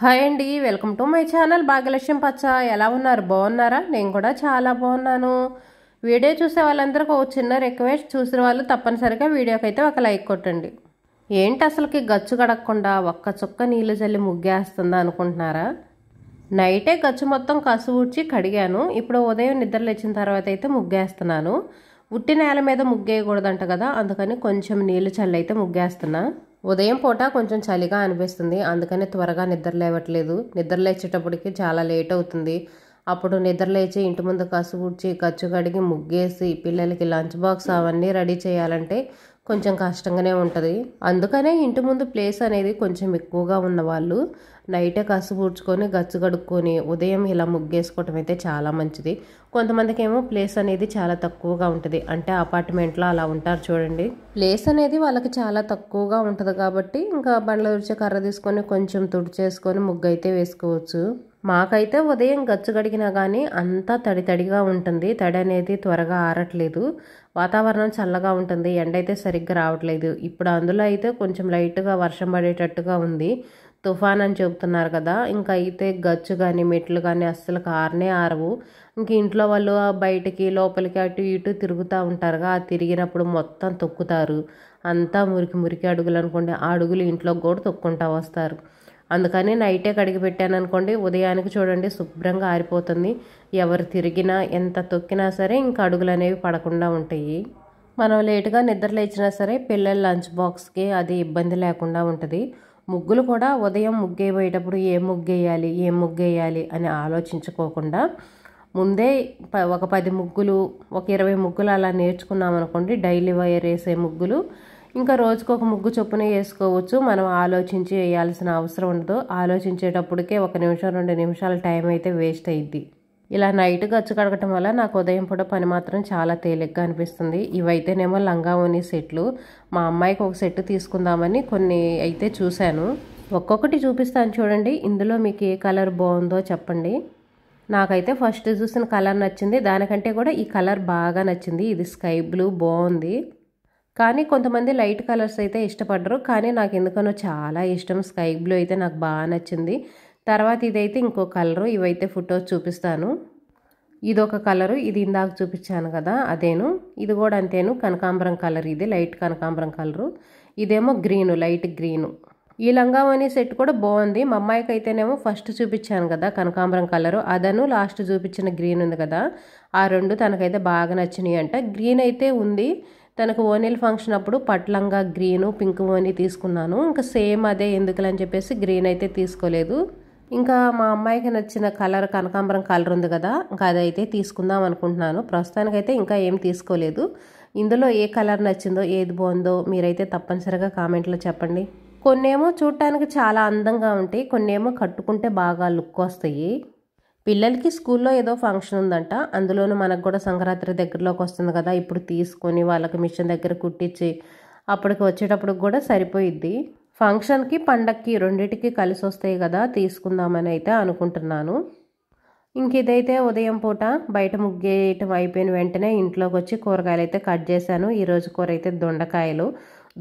Hi అండి, welcome to my channel భాగ్యలక్ష్యం పచ్చ. ఎలా ఉన్నారు? బాగున్నారా? నేను కూడా చాలా బాగున్నాను. వీడియో చూసే వాళ్ళందరికీ ఒక చిన్న రిక్వెస్ట్, చూసిన వాళ్ళు తప్పనిసరిగా వీడియోకి అయితే ఒక లైక్ కొట్టండి. ఏంటి అసలుకి గచ్చు కడగకుండా ఒక్క చుక్క నీళ్లు చల్లి ముగ్గేస్తుందా అనుకుంటున్నారా? నైటే గచ్చు మొత్తం కసు ఊడ్చి కడిగాను. ఇప్పుడు ఉదయం నిద్ర లేచిన తర్వాత అయితే ముగ్గేస్తున్నాను. ఉట్టి నేల మీద ముగ్గేయకూడదంట కదా, అందుకని కొంచెం నీళ్లు చల్లి అయితే ముగ్గేస్తున్నా. ఉదయం పూట కొంచెం చలిగా అనిపిస్తుంది, అందుకని త్వరగా నిద్ర లేవట్లేదు. నిద్ర లేచేటప్పటికి చాలా లేట్ అవుతుంది. అప్పుడు నిద్ర లేచి ఇంటి ముందు కసు ఊడ్చి గచ్చు కడిగి ముగ్గేసి పిల్లలకి లంచ్ బాక్స్ అవన్నీ రెడీ చేయాలంటే కొంచెం కష్టంగానే ఉంటుంది. అందుకనే ఇంటి ముందు ప్లేస్ అనేది కొంచెం ఎక్కువగా ఉన్నవాళ్ళు నైటే కసు ఊడ్చుకొని గచ్చు కడుక్కొని ఉదయం ఇలా ముగ్గేసుకోవటం అయితే చాలా మంచిది. కొంతమందికి ఏమో ప్లేస్ అనేది చాలా తక్కువగా ఉంటుంది, అంటే అపార్ట్మెంట్లో అలా ఉంటారు చూడండి. ప్లేస్ అనేది వాళ్ళకి చాలా తక్కువగా ఉంటుంది కాబట్టి ఇంకా బండ్ల తుడిచే కర్ర తీసుకొని కొంచెం తుడిచేసుకొని ముగ్గు అయితే వేసుకోవచ్చు. మాకైతే ఉదయం గచ్చు కడిగినా కానీ అంతా తడి తడిగా ఉంటుంది. తడి అనేది త్వరగా ఆరట్లేదు. వాతావరణం చల్లగా ఉంటుంది, ఎండ అయితే సరిగ్గా రావట్లేదు. ఇప్పుడు అందులో అయితే కొంచెం లైట్గా వర్షం పడేటట్టుగా ఉంది. తుఫాన్ అని చెబుతున్నారు కదా, ఇంకా అయితే గచ్చు కానీ మెట్లు కానీ అస్సలు ఆరనే ఆరవు. ఇంక ఇంట్లో వాళ్ళు బయటికి లోపలికి అటు ఇటు తిరుగుతూ ఉంటారుగా, ఆ తిరిగినప్పుడు మొత్తం తొక్కుతారు. అంతా మురికి మురికి అడుగులు అనుకోండి, ఆ అడుగులు ఇంట్లో కూడా తొక్కుంటూ వస్తారు. అందుకని నైటే కడిగి పెట్టాను అనుకోండి, ఉదయానికి చూడండి శుభ్రంగా ఆరిపోతుంది. ఎవరు తిరిగినా ఎంత తొక్కినా సరే ఇంకా అడుగులు అనేవి పడకుండా ఉంటాయి. మనం లేటుగా నిద్ర లేచినా సరే పిల్లల లంచ్ బాక్స్కి అది ఇబ్బంది లేకుండా ఉంటుంది. ముగ్గులు కూడా ఉదయం ముగ్గేయబోయేటప్పుడు ఏం ముగ్గేయాలి అని ఆలోచించుకోకుండా ముందే ఒక 10 ముగ్గులు, ఒక 20 ముగ్గులు అలా నేర్చుకున్నాం అనుకోండి, డైలీ వేర్ వేసే ముగ్గులు ఇంకా రోజుకు ఒక ముగ్గు చొప్పున వేసుకోవచ్చు. మనం ఆలోచించి వేయాల్సిన అవసరం ఉండదు. ఆలోచించేటప్పటికే 1 నిమిషం 2 నిమిషాల టైం అయితే వేస్ట్ అయ్యిద్ది. ఇలా నైట్ గచ్చు కడగటం వల్ల నాకు ఉదయం పూట పని మాత్రం చాలా తేలిగ్గా అనిపిస్తుంది. ఇవైతేనేమో లంగా ఓని సెట్లు. మా అమ్మాయికి ఒక సెట్ తీసుకుందామని కొన్ని అయితే చూశాను. ఒక్కొక్కటి చూపిస్తాను చూడండి, ఇందులో మీకు ఏ కలర్ బాగుందో చెప్పండి. నాకైతే ఫస్ట్ చూసిన కలర్ నచ్చింది, దానికంటే కూడా ఈ కలర్ బాగా నచ్చింది. ఇది స్కై బ్లూ బాగుంది. కానీ కొంతమంది లైట్ కలర్స్ అయితే ఇష్టపడరు, కానీ నాకు ఎందుకనో చాలా ఇష్టం. స్కై బ్లూ అయితే నాకు బాగా నచ్చింది. తర్వాత ఇదైతే ఇంకో కలరు, ఇవైతే ఫొటోస్ చూపిస్తాను. ఇదొక కలరు, ఇది ఇందాక చూపించాను కదా అదేను. ఇది కూడా అంతేను, కనకాంబరం కలర్. ఇది లైట్ కనకాంబరం కలరు, ఇదేమో గ్రీను, లైట్ గ్రీను. ఈ లంగావని సెట్ కూడా బాగుంది. మా అమ్మాయికి అయితేనేమో ఫస్ట్ చూపించాను కదా కనకాంబరం కలరు, అదను లాస్ట్ చూపించిన గ్రీన్ ఉంది కదా, ఆ రెండు తనకైతే బాగా నచ్చినాయి అంట. గ్రీన్ అయితే ఉంది, తనకు ఓనీల ఫంక్షన్ అప్పుడు పట్లంగా గ్రీను పింక్ ఓనీ తీసుకున్నాను. ఇంకా సేమ్ అదే ఎందుకులని చెప్పేసి గ్రీన్ అయితే తీసుకోలేదు. ఇంకా మా అమ్మాయికి నచ్చిన కలర్ కనకాంబరం కలర్ ఉంది కదా, ఇంకా అదైతే తీసుకుందాం అనుకుంటున్నాను. ప్రస్తుతానికైతే ఇంకా ఏం తీసుకోలేదు. ఇందులో ఏ కలర్ నచ్చిందో ఏది బాగుందో మీరైతే తప్పనిసరిగా కామెంట్లో చెప్పండి. కొన్నేమో చూడటానికి చాలా అందంగా ఉంటాయి, కొన్నేమో కట్టుకుంటే బాగా లుక్ వస్తాయి. పిల్లలకి స్కూల్లో ఏదో ఫంక్షన్ ఉందంట, అందులోనూ మనకు కూడా సంక్రాంతి దగ్గరలోకి వస్తుంది కదా, ఇప్పుడు తీసుకొని వాళ్ళకి మిషన్ దగ్గర కుట్టించి అప్పటికి వచ్చేటప్పుడు కూడా సరిపోయిద్ది. ఫంక్షన్కి పండక్కి రెండింటికి కలిసి వస్తాయి కదా, తీసుకుందామని అయితే అనుకుంటున్నాను. ఇంక ఇదైతే ఉదయం పూట బయట ముగ్గేయటం అయిపోయిన వెంటనే ఇంట్లోకి వచ్చి కూరగాయలు అయితే కట్ చేశాను. ఈరోజు కూర అయితే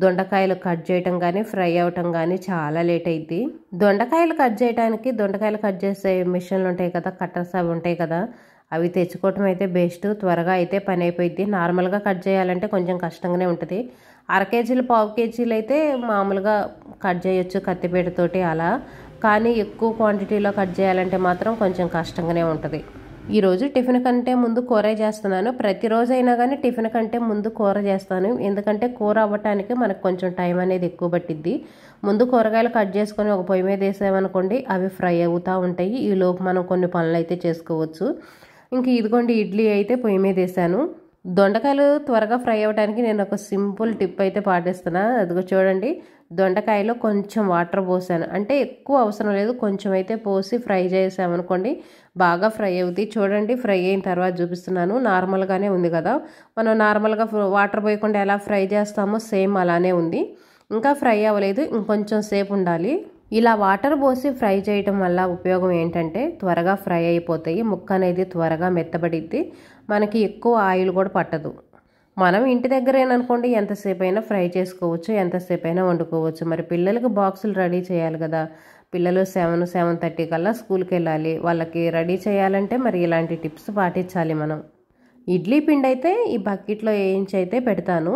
దొండకాయలు కట్ చేయటం కానీ ఫ్రై అవటం కానీ చాలా లేట్ అయింది. దొండకాయలు కట్ చేసే మిషన్లు ఉంటాయి కదా, కట్టర్స్ అవి ఉంటాయి కదా, అవి తెచ్చుకోవటం అయితే బెస్ట్. త్వరగా అయితే పని అయిపోయింది. నార్మల్గా కట్ చేయాలంటే కొంచెం కష్టంగానే ఉంటుంది. 1/2 కేజీలు 1/4 కేజీలు అయితే మామూలుగా కట్ చేయొచ్చు కత్తిపీటతోటి అలా, కానీ ఎక్కువ క్వాంటిటీలో కట్ చేయాలంటే మాత్రం కొంచెం కష్టంగానే ఉంటుంది. ఈరోజు టిఫిన్ కంటే ముందు కూర చేస్తున్నాను. ప్రతిరోజు అయినా కానీ టిఫిన్ కంటే ముందు కూర చేస్తాను, ఎందుకంటే కూర అవ్వటానికి మనకు కొంచెం టైం అనేది ఎక్కువ పట్టిద్ది. ముందు కూరగాయలు కట్ చేసుకొని ఒక పొయ్యి మీద వేసామనుకోండి, అవి ఫ్రై అవుతూ ఉంటాయి. ఈలోపు మనం కొన్ని పనులు అయితే చేసుకోవచ్చు. ఇంక ఇదిగోండి ఇడ్లీ అయితే పొయ్యి మీద వేసాను. దొండకాయలు త్వరగా ఫ్రై అవ్వడానికి నేను ఒక సింపుల్ టిప్ అయితే పాటిస్తున్నా. అదిగో చూడండి, దొండకాయలో కొంచెం వాటర్ పోసాను, అంటే ఎక్కువ అవసరం లేదు, కొంచెం అయితే పోసి ఫ్రై చేసామనుకోండి బాగా ఫ్రై అవుతాయి. చూడండి, ఫ్రై అయిన తర్వాత చూపిస్తున్నాను. నార్మల్గానే ఉంది కదా, మనం నార్మల్గా వాటర్ పోయకుండా ఎలా ఫ్రై చేస్తామో సేమ్ అలానే ఉంది. ఇంకా ఫ్రై అవ్వలేదు, ఇంకొంచెం సేపు ఉండాలి. ఇలా వాటర్ పోసి ఫ్రై చేయటం వల్ల ఉపయోగం ఏంటంటే త్వరగా ఫ్రై అయిపోతాయి, ముక్క అనేది త్వరగా మెత్తబడిద్ది, మనకి ఎక్కువ ఆయిల్ కూడా పట్టదు. మనం ఇంటి దగ్గరేననుకోండి ఎంతసేపు అయినా ఫ్రై చేసుకోవచ్చు, ఎంతసేపు అయినా వండుకోవచ్చు. మరి పిల్లలకి బాక్సులు రెడీ చేయాలి కదా, పిల్లలు 7:30 కల్లా స్కూల్కి వెళ్ళాలి. వాళ్ళకి రెడీ చేయాలంటే మరి ఇలాంటి టిప్స్ పాటించాలి మనం. ఇడ్లీ పిండి అయితే ఈ బకెట్లో వేయించి అయితే పెడతాను.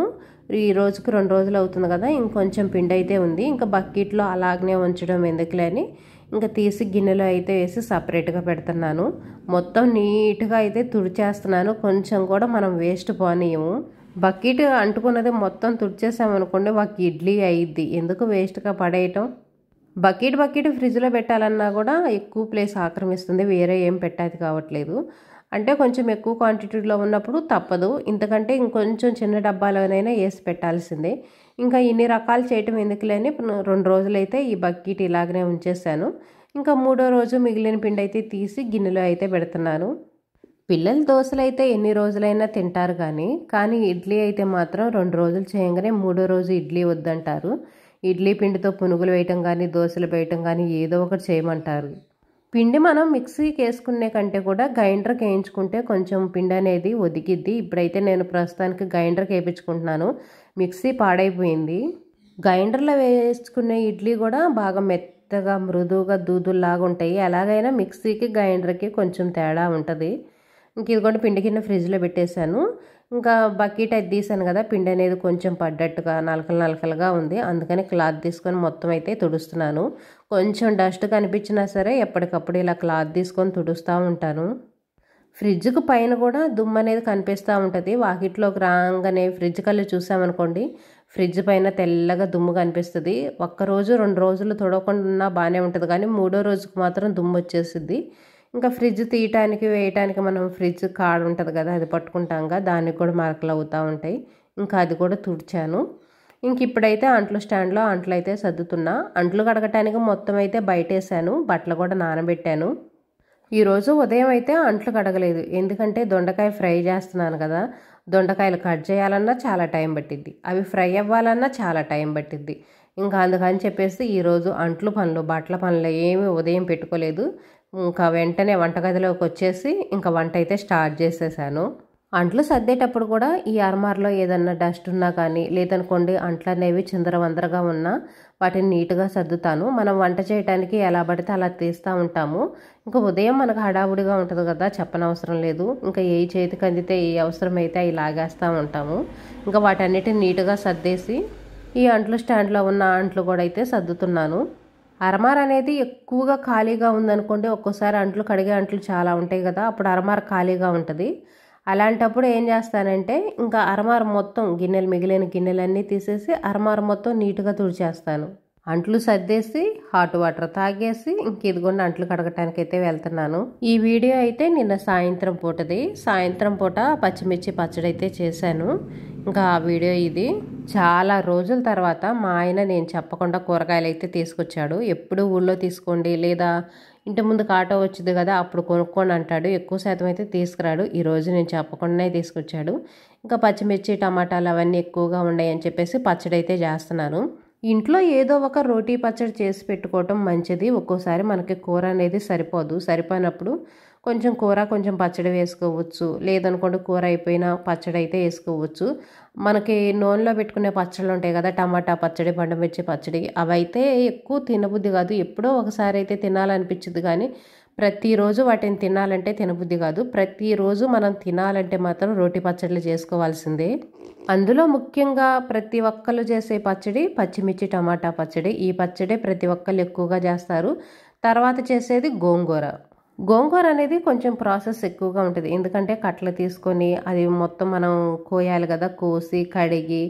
ఈ రోజుకి 2 రోజులు అవుతుంది కదా, ఇంకొంచెం పిండి అయితే ఉంది. ఇంకా బకెట్లో అలాగనే ఉంచడం ఎందుకులే అని ఇంకా తీసి గిన్నెలో అయితే వేసి సపరేట్గా పెడుతున్నాను. మొత్తం నీట్గా అయితే తుడిచేస్తున్నాను. కొంచెం కూడా మనం వేస్ట్ పోనీయము. బకెట్ అంటుకున్నది మొత్తం తుడిచేసామనుకోండి ఒక ఇడ్లీ అయ్యిద్ది. ఎందుకు వేస్ట్గా పడేయటం. బకెట్ ఫ్రిడ్జ్లో పెట్టాలన్నా కూడా ఎక్కువ ప్లేస్ ఆక్రమిస్తుంది. వేరే ఏం పెట్టేది కావట్లేదు. అంటే కొంచెం ఎక్కువ క్వాంటిటీలో ఉన్నప్పుడు తప్పదు. ఇంతకంటే ఇంకొంచెం చిన్న డబ్బాలోనైనా వేసి పెట్టాల్సిందే. ఇంకా ఇన్ని రకాలు చేయటం ఎందుకులే అని 2 రోజులైతే ఈ బకెట్ ఇలాగనే ఉంచేసాను. ఇంకా 3వ రోజు మిగిలిన పిండి అయితే తీసి గిన్నెలో అయితే పెడుతున్నాను. పిల్లలు దోశలు అయితే ఎన్ని రోజులైనా తింటారు కానీ ఇడ్లీ అయితే మాత్రం 2 రోజులు చేయగానే 3వ రోజు ఇడ్లీ వద్దంటారు. ఇడ్లీ పిండితో పునుగులు వేయటం కానీ దోశలు వేయటం కానీ ఏదో ఒకటి చేయమంటారు. పిండి మనం మిక్సీకి వేసుకునే కంటే కూడా గ్రైండర్కి వేయించుకుంటే కొంచెం పిండి అనేది ఒదిగిద్ది. ఇప్పుడైతే నేను ప్రస్తుతానికి గ్రైండర్కి వేయించుకుంటున్నాను. మిక్సీ పాడైపోయింది. గ్రైండర్లో వేసుకునే ఇడ్లీ కూడా బాగా మెత్తగా మృదువుగా దూదుల్లాగా ఉంటాయి. ఎలాగైనా మిక్సీకి గ్రైండర్కి కొంచెం తేడా ఉంటుంది. ఇంక ఇది కూడా పిండి కింద ఫ్రిడ్జ్లో పెట్టేశాను. ఇంకా బకెట్ అది తీసాను కదా, పిండి అనేది కొంచెం పడ్డట్టుగా నలకలుగా ఉంది. అందుకని క్లాత్ తీసుకొని మొత్తం అయితే తుడుస్తున్నాను. కొంచెం డస్ట్ కనిపించినా సరే ఎప్పటికప్పుడు ఇలా క్లాత్ తీసుకొని తుడుస్తూ ఉంటాను. ఫ్రిడ్జ్కి పైన కూడా దుమ్ము అనేది కనిపిస్తూ ఉంటుంది. వాకిట్లోకి రాగానే ఫ్రిడ్జ్ కళ్ళు చూసామనుకోండి, ఫ్రిడ్జ్ పైన తెల్లగా దుమ్ము కనిపిస్తుంది. 1 రోజు 2 రోజులు తుడవకుండా బాగానే ఉంటుంది కానీ 3వ రోజుకు మాత్రం దుమ్ము వచ్చేస్తుంది. ఇంకా ఫ్రిడ్జ్ తీయటానికి వేయటానికి మనం ఫ్రిడ్జ్ కాడ ఉంటుంది కదా, అది పట్టుకుంటాంగా, దానికి కూడా మరకలు అవుతూ ఉంటాయి. ఇంకా అది కూడా తుడిచాను. ఇంక ఇప్పుడైతే అంట్లు స్టాండ్లో అంట్లు అయితే సర్దుతున్నా. అంట్లు కడగటానికి మొత్తం అయితే బయటేసాను. బట్టలు కూడా నానబెట్టాను. ఈరోజు ఉదయం అయితే అంట్లు కడగలేదు. ఎందుకంటే దొండకాయ ఫ్రై చేస్తున్నాను కదా, దొండకాయలు కట్ చేయాలన్నా చాలా టైం పట్టిద్ది, అవి ఫ్రై అవ్వాలన్నా చాలా టైం పట్టిద్ది. ఇంకా అందుకని చెప్పేసి ఈరోజు అంట్లు పనులు బట్టల పనులు ఏమీ ఉదయం పెట్టుకోలేదు. ఇంకా వెంటనే వంటగదిలోకి వచ్చేసి ఇంకా వంట అయితే స్టార్ట్ చేసేసాను. అంట్లు సర్దేటప్పుడు కూడా ఈ అర్మార్లో ఏదన్నా డస్ట్ ఉన్నా కానీ లేదనుకోండి అంట్లు అనేవి చిందరవందరగా ఉన్నా వాటిని నీట్గా సర్దుతాను. మనం వంట చేయడానికి ఎలా పడితే అలా తీస్తూ ఉంటాము. ఇంకా ఉదయం మనకు హడావుడిగా ఉంటుంది కదా, చెప్పనవసరం లేదు. ఇంకా ఏ చేతికి అందితే ఏ అవసరమైతే అవి లాగేస్తూ ఉంటాము. ఇంకా వాటన్నిటిని నీట్గా సర్దేసి ఈ అంట్లు స్టాండ్లో ఉన్న అంట్లు కూడా అయితే సర్దుతున్నాను. అరమార్ అనేది ఎక్కువగా ఖాళీగా ఉందనుకోండి, ఒక్కోసారి అంట్లు కడిగే అంట్లు చాలా ఉంటాయి కదా, అప్పుడు అరమార్ ఖాళీగా ఉంటుంది. అలాంటప్పుడు ఏం చేస్తానంటే ఇంకా అరమార్ మొత్తం మిగిలిన గిన్నెలన్నీ తీసేసి అరమార్ మొత్తం నీట్గా తుడిచేస్తాను. అంట్లు సర్దేసి హాట్ వాటర్ తాగేసి ఇంక ఇదిగోండి అంట్లు కడగటానికి అయితే వెళ్తున్నాను. ఈ వీడియో అయితే నిన్న సాయంత్రం పూటది. సాయంత్రం పూట పచ్చిమిర్చి పచ్చడి అయితే చేశాను. ఇంకా ఆ వీడియో ఇది. చాలా రోజుల తర్వాత మా ఆయన నేను చెప్పకుండా కూరగాయలు అయితే తీసుకొచ్చాడు. ఎప్పుడు ఊళ్ళో తీసుకోండి లేదా ఇంటి ముందుకు ఆటో వచ్చింది కదా అప్పుడు కొనుక్కోండి అంటాడు. ఎక్కువ శాతం అయితే తీసుకురాడు. ఈరోజు నేను చెప్పకుండానే తీసుకొచ్చాడు. ఇంకా పచ్చిమిర్చి టమాటాలు అవన్నీ ఎక్కువగా ఉన్నాయని చెప్పేసి పచ్చడి అయితే చేస్తున్నాను. ఇంట్లో ఏదో ఒక రోటీ పచ్చడి చేసి పెట్టుకోవటం మంచిది. ఒక్కోసారి మనకి కూర అనేది సరిపోనప్పుడు కొంచెం కూర కొంచెం పచ్చడి వేసుకోవచ్చు. లేదనుకోండి కూర అయిపోయినా పచ్చడి అయితే వేసుకోవచ్చు. మనకి నూనెలో పెట్టుకునే పచ్చళ్ళు ఉంటాయి కదా, టమాటా పచ్చడి పండుమిర్చి పచ్చడి, అవైతే ఎక్కువ తినబుద్ధి కాదు. ఎప్పుడో ఒకసారి అయితే తినాలనిపించింది కానీ ప్రతిరోజు వాటిని తినాలంటే తినబుద్ధి కాదు. ప్రతిరోజు మనం తినాలంటే మాత్రం రోటి పచ్చళ్ళు చేసుకోవాల్సిందే. అందులో ముఖ్యంగా ప్రతి ఒక్కళ్ళు చేసే పచ్చడి పచ్చిమిర్చి టమాటా పచ్చడి. ఈ పచ్చడి ప్రతి ఒక్కళ్ళు ఎక్కువగా చేస్తారు. తర్వాత చేసేది గోంగూర అనేది కొంచెం ప్రాసెస్ ఎక్కువగా ఉంటుంది. ఎందుకంటే కట్టలు తీసుకొని అది మొత్తం మనం కోయాలి కదా, కోసి కడిగి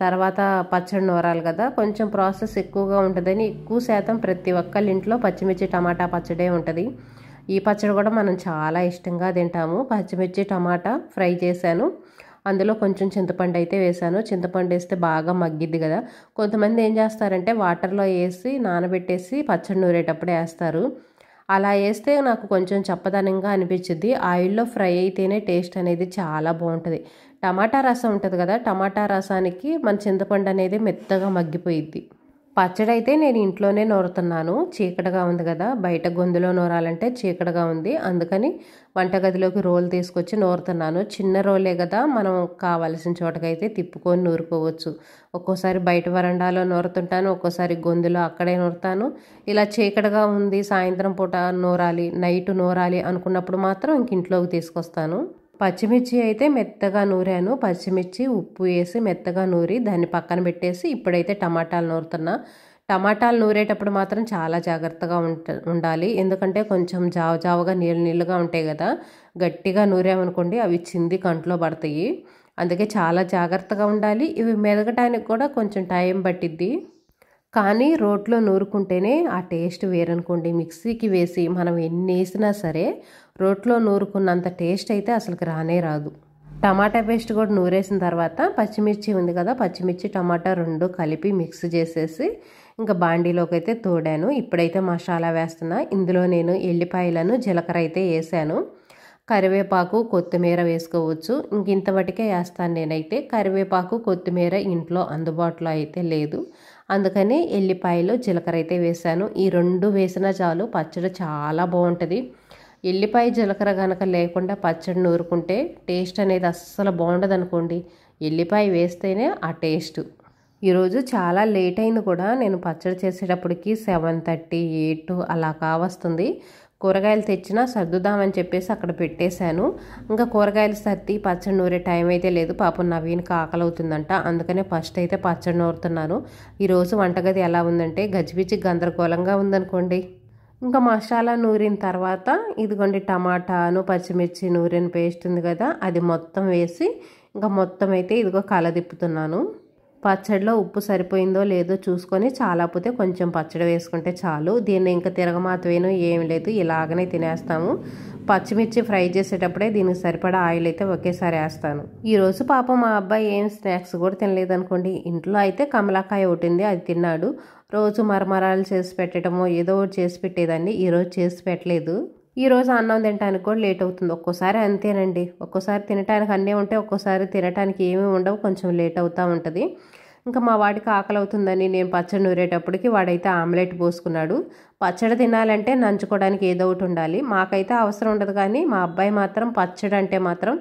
తర్వాత పచ్చడి నూరాలి కదా, కొంచెం ప్రాసెస్ ఎక్కువగా ఉంటుందని ఎక్కువ శాతం ప్రతి ఒక్కళ్ళ ఇంట్లో పచ్చిమిర్చి టమాటా పచ్చడే ఉంటుంది. ఈ పచ్చడి కూడా మనం చాలా ఇష్టంగా తింటాము. పచ్చిమిర్చి టమాటా ఫ్రై చేశాను. అందులో కొంచెం చింతపండు అయితే వేసాను. చింతపండు వేస్తే బాగా మగ్గిద్ది కదా. కొంతమంది ఏం చేస్తారంటే వాటర్లో వేసి నానబెట్టేసి పచ్చడి నూరేటప్పుడు వేస్తారు. అలా వేస్తే నాకు కొంచెం చప్పదనంగా అనిపించింది. ఆయిల్లో ఫ్రై అయితేనే టేస్ట్ అనేది చాలా బాగుంటుంది. టమాటా రసం ఉంటుంది కదా, టమాటా రసానికి మన చింతపండు అనేది మెత్తగా మగ్గిపోయిద్ది. పచ్చడి అయితే నేను ఇంట్లోనే నూరుతున్నాను. చీకటిగా ఉంది కదా, బయట గొంతులో నూరాలంటే చీకటిగా ఉంది. అందుకని వంటగదిలోకి రోలు తీసుకొచ్చి నూరుతున్నాను. చిన్న రోలే కదా, మనం కావాల్సిన చోటకైతే తిప్పుకొని నూరుకోవచ్చు. ఒక్కోసారి బయట వరండాలో నూరుతుంటాను, ఒక్కోసారి గొంతులో అక్కడే నూరుతాను. ఇలా చీకటిగా ఉంది, సాయంత్రం పూట నూరాలి, నైట్ నూరాలి అనుకున్నప్పుడు మాత్రం ఇంక ఇంట్లోకి తీసుకొస్తాను. పచ్చిమిర్చి అయితే మెత్తగా నూరాను. పచ్చిమిర్చి ఉప్పు వేసి మెత్తగా నూరి దాన్ని పక్కన పెట్టేసి ఇప్పుడైతే టమాటాలు నూరుతున్నా. టమాటాలు నూరేటప్పుడు మాత్రం చాలా జాగ్రత్తగా ఉండాలి. ఎందుకంటే కొంచెం జావుగా నీళ్ళుగా ఉంటాయి కదా, గట్టిగా నూరామనుకోండి అవి చింది కంట్లో పడతాయి. అందుకే చాలా జాగ్రత్తగా ఉండాలి. ఇవి మెదగటానికి కూడా కొంచెం టైం పట్టిద్ది. కానీ రోట్లో నూరుకుంటేనే ఆ టేస్ట్ వేరనుకోండి. మిక్సీకి వేసి మనం ఎన్ని వేసినా సరే రోట్లో నూరుకున్నంత టేస్ట్ అయితే అసలుకి రానే రాదు. టమాటా పేస్ట్ కూడా నూరేసిన తర్వాత పచ్చిమిర్చి ఉంది కదా, పచ్చిమిర్చి టమాటా రెండు కలిపి మిక్స్ చేసేసి ఇంకా బాండీలోకి అయితే తోడాను. ఇప్పుడైతే మసాలా వేస్తున్నా. ఇందులో నేను ఎల్లిపాయలను జీలకర్ర అయితే వేసాను. కరివేపాకు కొత్తిమీర వేసుకోవచ్చు. ఇంత మటుకే వేస్తాను నేనైతే. కరివేపాకు కొత్తిమీర ఇంట్లో అందుబాటులో అయితే లేదు, అందుకని ఎల్లిపాయలు జీలకర్ర అయితే వేసాను. ఈ రెండు వేసినా చాలు, పచ్చడి చాలా బాగుంటుంది. ఎల్లిపాయ జీలకర్ర కనుక లేకుండా పచ్చడి నూరుకుంటే టేస్ట్ అనేది అస్సలు బాగుండదు అనుకోండి. ఎల్లిపాయ వేస్తేనే ఆ టేస్ట్. ఈరోజు చాలా లేట్ అయింది కూడా. నేను పచ్చడి చేసేటప్పటికి 7:30, 8 అలా కావస్తుంది. కూరగాయలు తెచ్చినా సర్దుదామని చెప్పేసి అక్కడ పెట్టేశాను. ఇంకా కూరగాయలు సర్ది పచ్చడి నూరే టైం అయితే లేదు. పాపం నవీన్కి ఆకలి అవుతుందంట, అందుకనే ఫస్ట్ అయితే పచ్చడి నూరుతున్నాను. ఈరోజు వంటగది ఎలా ఉందంటే గజిబిజి గందరగోళంగా ఉందనుకోండి. ఇంకా మసాలా నూరిన తర్వాత ఇదిగోండి టమాటాను పచ్చిమిర్చి నూరిన పేస్ట్ ఉంది కదా, అది మొత్తం వేసి ఇంకా మొత్తం అయితే ఇదిగో కలదిప్పుతున్నాను. పచ్చడిలో ఉప్పు సరిపోయిందో లేదో చూసుకొని, చాలాపోతే కొంచెం పచ్చడి వేసుకుంటే చాలు. దీన్ని ఇంకా తిరగమాతవేను ఏం లేదు, ఇలాగనే తినేస్తాము. పచ్చిమిర్చి ఫ్రై చేసేటప్పుడే దీనికి సరిపడా ఆయిల్ అయితే ఒకేసారి వేస్తాను. ఈరోజు పాపం మా అబ్బాయి ఏం స్నాక్స్ కూడా తినలేదు అనుకోండి. ఇంట్లో అయితే కమలాకాయ ఒకటింది, అది తిన్నాడు. రోజు మరమరాలు చేసి పెట్టడమో ఏదో ఒకటి చేసి పెట్టేదాన్ని, ఈరోజు చేసి పెట్టలేదు. ఈరోజు అన్నం తినడానికి కూడా లేట్ అవుతుంది. ఒక్కోసారి అంతేనండి, ఒక్కోసారి తినడానికి అన్నీ ఉంటాయి, ఒక్కోసారి తినడానికి ఏమీ ఉండవు, కొంచెం లేట్ అవుతూ ఉంటుంది. ఇంకా మా వాడికి ఆకలి అవుతుందని నేను పచ్చడి నూరేటప్పటికి వాడైతే ఆమ్లెట్ పోసుకున్నాడు. పచ్చడి తినాలంటే నంచుకోవడానికి ఏదో ఒకటి ఉండాలి. మాకైతే అవసరం ఉండదు, కానీ మా అబ్బాయి మాత్రం పచ్చడి అంటే మాత్రం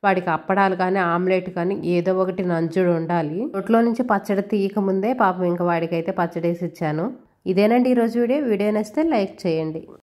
వాడికి అప్పడాలు కానీ ఆమ్లెట్ కానీ ఏదో ఒకటి నంచుడు ఉండాలి. నోట్లో నుంచి పచ్చడి తీయక ముందే పాపం ఇంకా వాడికైతే పచ్చడి వేసి ఇచ్చాను. ఇదేనండి ఈరోజు వీడియో నచ్చితే లైక్ చేయండి.